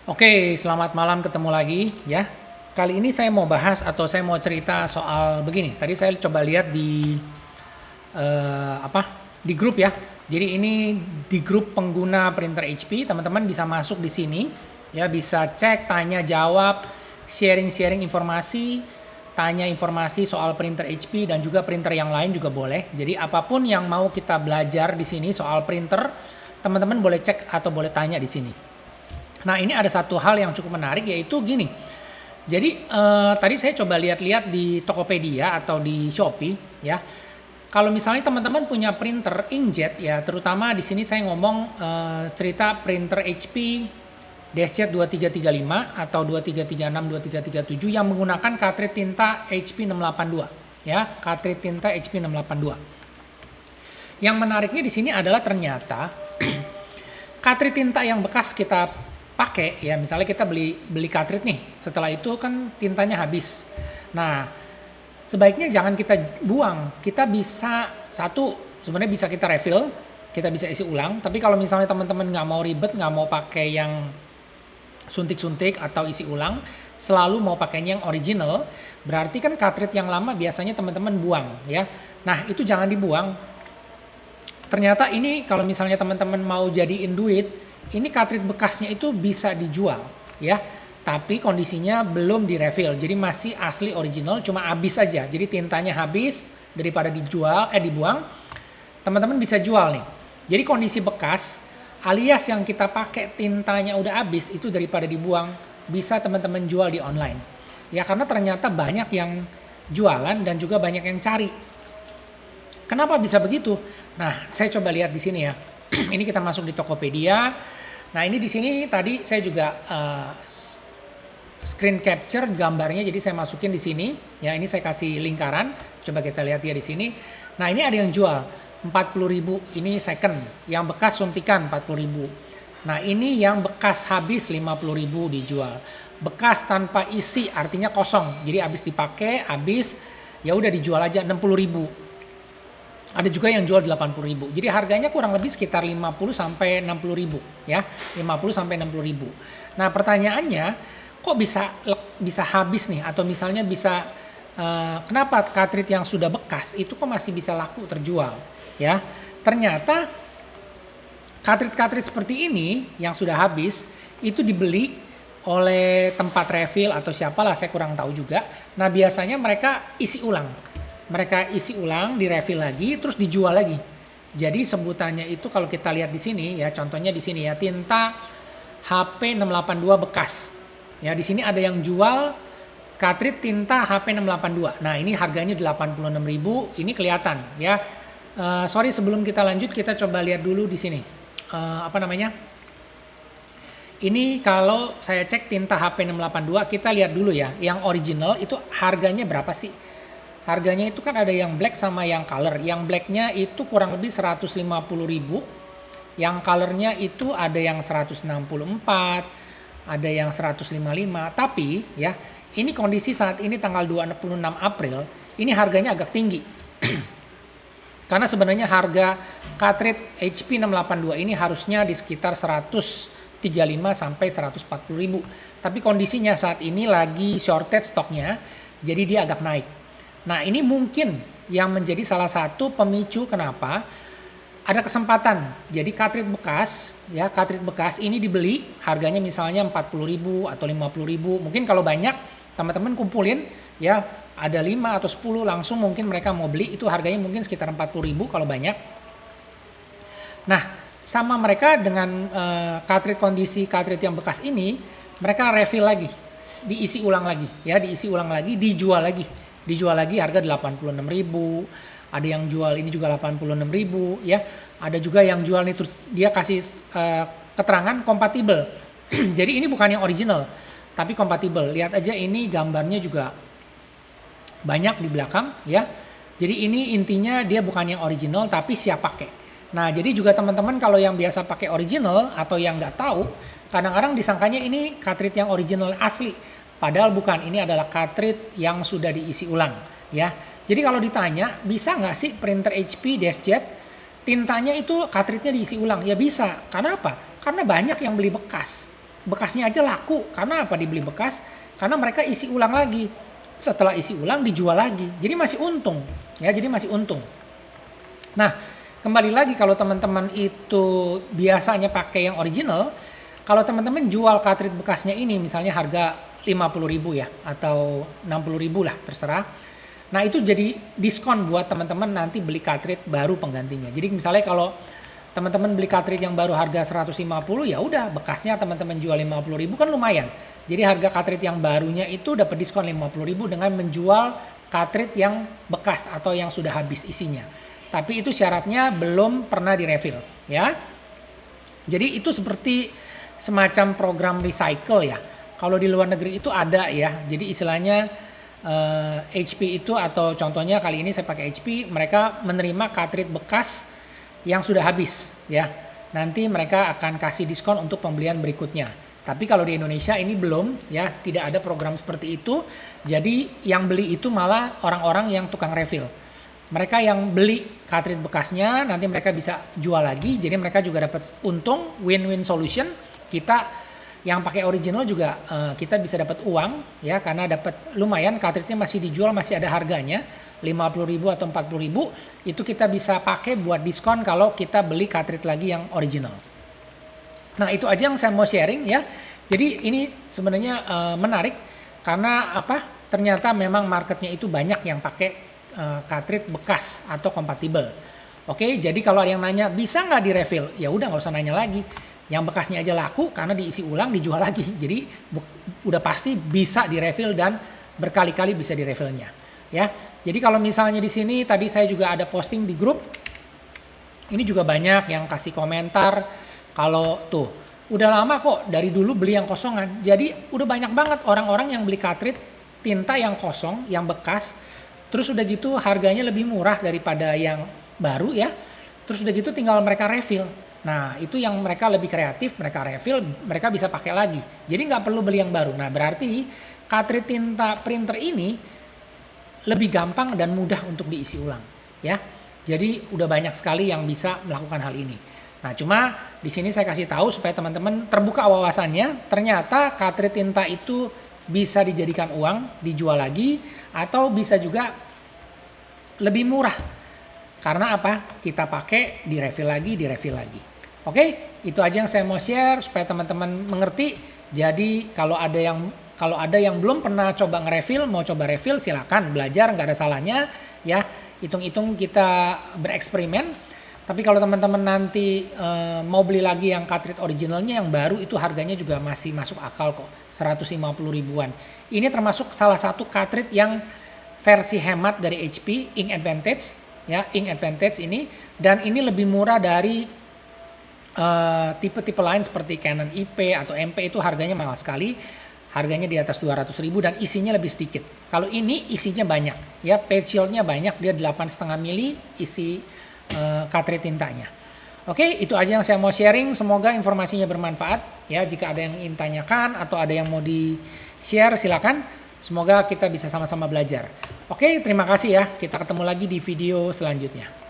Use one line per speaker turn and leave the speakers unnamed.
Oke, selamat malam, ketemu lagi ya. Kali ini saya mau bahas atau saya mau cerita soal begini. Tadi saya coba lihat di apa? Di grup ya. Jadi ini di grup pengguna printer HP, teman-teman bisa masuk di sini ya, bisa cek, tanya, jawab, sharing-sharing informasi, tanya informasi soal printer HP dan juga printer yang lain juga boleh. Jadi apapun yang mau kita belajar di sini soal printer, teman-teman boleh cek atau boleh tanya di sini. Nah, ini ada satu hal yang cukup menarik, yaitu gini. Jadi tadi saya coba lihat-lihat di Tokopedia atau di Shopee ya. Kalau misalnya teman-teman punya printer inkjet ya, terutama di sini saya ngomong cerita printer HP DeskJet 2335 atau 2336, 2337 yang menggunakan cartridge tinta HP 682 ya, cartridge tinta HP 682. Yang menariknya di sini adalah ternyata cartridge tinta yang bekas kita pakai ya, misalnya kita beli cartridge nih, setelah itu kan tintanya habis. Nah, sebaiknya jangan kita buang. Kita bisa sebenarnya bisa kita refill, kita bisa isi ulang. Tapi kalau misalnya teman-teman nggak mau ribet, nggak mau pakai yang suntik-suntik atau isi ulang, selalu mau pakainya yang original, berarti kan cartridge yang lama biasanya teman-teman buang ya. Nah, itu jangan dibuang. Ternyata ini kalau misalnya teman-teman mau jadiin duit, ini cartridge bekasnya itu bisa dijual ya, tapi kondisinya belum direfill, jadi masih asli original, cuma habis aja. Jadi tintanya habis, daripada dibuang, teman-teman bisa jual nih. Jadi kondisi bekas alias yang kita pakai tintanya udah habis, itu daripada dibuang, bisa teman-teman jual di online ya, karena ternyata banyak yang jualan dan juga banyak yang cari. Kenapa bisa begitu? Nah, saya coba lihat di sini ya. Ini kita masuk di Tokopedia. Nah, ini di sini tadi saya juga screen capture gambarnya, jadi saya masukin di sini. Ya, ini saya kasih lingkaran. Coba kita lihat ya di sini. Nah, ini ada yang jual 40.000. Ini second. Yang bekas suntikan 40.000. Nah, ini yang bekas habis 50.000 dijual. Bekas tanpa isi artinya kosong. Jadi habis dipakai, habis ya udah dijual aja 60.000. Ada juga yang jual 80.000. Jadi harganya kurang lebih sekitar 50 sampai 60.000 ya. 50 sampai 60.000. Nah, pertanyaannya kok bisa habis nih, atau misalnya bisa kenapa cartridge yang sudah bekas itu kok masih bisa laku terjual ya? Ternyata cartridge seperti ini yang sudah habis itu dibeli oleh tempat refill atau siapalah, saya kurang tahu juga. Nah, biasanya mereka isi ulang. Mereka isi ulang, direfill lagi, terus dijual lagi. Jadi sebutannya itu kalau kita lihat di sini ya, contohnya di sini ya, tinta HP 682 bekas. Ya, di sini ada yang jual cartridge tinta HP 682. Nah, ini harganya 86.000, ini kelihatan ya. Sorry, sebelum kita lanjut kita coba lihat dulu di sini. Ini kalau saya cek tinta HP 682, kita lihat dulu ya, yang original itu harganya berapa sih? Harganya itu kan ada yang black sama yang color. Yang blacknya itu kurang lebih 150.000. Yang colornya itu ada yang 164, ada yang 155. Tapi ya, ini kondisi saat ini tanggal 26 April, ini harganya agak tinggi. Karena sebenarnya harga cartridge HP 682 ini harusnya di sekitar 135 sampai 140.000. Tapi kondisinya saat ini lagi shortage stoknya, jadi dia agak naik. Nah, ini mungkin yang menjadi salah satu pemicu kenapa ada kesempatan. Jadi cartridge bekas ini dibeli harganya misalnya 40.000 atau 50.000. Mungkin kalau banyak teman-teman kumpulin ya, ada 5 atau 10 langsung mungkin mereka mau beli, itu harganya mungkin sekitar 40.000 kalau banyak. Nah, sama mereka dengan kondisi cartridge yang bekas ini, mereka refill lagi, diisi ulang lagi, dijual lagi harga 86.000, ada yang jual ini juga 86.000 ya, ada juga yang jual nih terus dia kasih keterangan kompatibel. Jadi ini bukan yang original tapi kompatibel. Lihat aja ini gambarnya juga banyak di belakang ya. Jadi ini intinya dia bukan yang original tapi siap pakai. Nah, jadi juga teman-teman kalau yang biasa pakai original atau yang nggak tahu, kadang-kadang disangkanya ini cartridge yang original asli. Padahal bukan, ini adalah cartridge yang sudah diisi ulang ya. Jadi kalau ditanya, bisa nggak sih printer HP DeskJet tintanya itu cartridge-nya diisi ulang? Ya bisa. Karena apa? Karena banyak yang beli bekas. bekasnya aja laku. Karena apa dibeli bekas? Karena mereka isi ulang lagi. Setelah isi ulang dijual lagi. Jadi masih untung. Ya, jadi masih untung. Nah, kembali lagi kalau teman-teman itu biasanya pakai yang original, kalau teman-teman jual cartridge bekasnya ini misalnya harga 50.000 ya atau 60.000 lah, terserah. Nah, itu jadi diskon buat teman-teman nanti beli cartridge baru penggantinya. Jadi misalnya kalau teman-teman beli cartridge yang baru harga 150, ya udah bekasnya teman-teman jual 50.000 kan lumayan. Jadi harga cartridge yang barunya itu dapat diskon 50.000 dengan menjual cartridge yang bekas atau yang sudah habis isinya. Tapi itu syaratnya belum pernah direfill ya. Jadi itu seperti semacam program recycle ya. Kalau di luar negeri itu ada ya. Jadi istilahnya HP itu atau contohnya kali ini saya pakai HP, mereka menerima cartridge bekas yang sudah habis ya. Nanti mereka akan kasih diskon untuk pembelian berikutnya. Tapi kalau di Indonesia ini belum ya, tidak ada program seperti itu. Jadi yang beli itu malah orang-orang yang tukang refill. Mereka yang beli cartridge bekasnya nanti mereka bisa jual lagi. Jadi mereka juga dapat untung, win-win solution. Kita yang pakai original juga kita bisa dapat uang ya, karena dapat lumayan, cartridge-nya masih dijual, masih ada harganya 50.000 atau 40.000. Itu kita bisa pakai buat diskon kalau kita beli cartridge lagi yang original. Nah, itu aja yang saya mau sharing ya. Jadi ini sebenarnya menarik karena apa? Ternyata memang marketnya itu banyak yang pakai cartridge bekas atau kompatibel. Oke, jadi kalau ada yang nanya bisa nggak direfill? Ya udah, nggak usah nanya lagi. Yang bekasnya aja laku karena diisi ulang dijual lagi. Jadi udah pasti bisa direfill dan berkali-kali bisa direfillnya. Ya, jadi kalau misalnya di sini tadi saya juga ada posting di grup. Ini juga banyak yang kasih komentar. Kalau tuh, udah lama kok dari dulu beli yang kosongan. Jadi udah banyak banget orang-orang yang beli cartridge tinta yang kosong, yang bekas. Terus udah gitu harganya lebih murah daripada yang baru ya. Terus udah gitu tinggal mereka refill. Nah, itu yang mereka lebih kreatif, mereka refill, mereka bisa pakai lagi. Jadi nggak perlu beli yang baru. Nah, berarti cartridge tinta printer ini lebih gampang dan mudah untuk diisi ulang ya. Jadi udah banyak sekali yang bisa melakukan hal ini. Nah, cuma di sini saya kasih tahu supaya teman-teman terbuka wawasannya. Ternyata cartridge tinta itu bisa dijadikan uang, dijual lagi, atau bisa juga lebih murah. Karena apa? Kita pakai, direfill lagi. Oke, itu aja yang saya mau share supaya teman-teman mengerti. Jadi kalau ada yang belum pernah coba nge-refill, mau coba refill, silakan belajar, nggak ada salahnya ya. Hitung-hitung kita bereksperimen. Tapi kalau teman-teman nanti mau beli lagi yang cartridge originalnya yang baru, itu harganya juga masih masuk akal kok, 150.000-an. Ini termasuk salah satu cartridge yang versi hemat dari HP, Ink Advantage ya, Ink Advantage ini, dan ini lebih murah dari tipe-tipe lain seperti Canon IP atau MP, itu harganya mahal sekali. Harganya di atas 200.000 dan isinya lebih sedikit. Kalau ini isinya banyak ya, page shield-nya banyak, dia 8,5 mili isi cartridge tintanya. Oke, itu aja yang saya mau sharing. Semoga informasinya bermanfaat ya. Jika ada yang ingin tanyakan atau ada yang mau di-share, silakan. Semoga kita bisa sama-sama belajar. Oke, terima kasih ya. Kita ketemu lagi di video selanjutnya.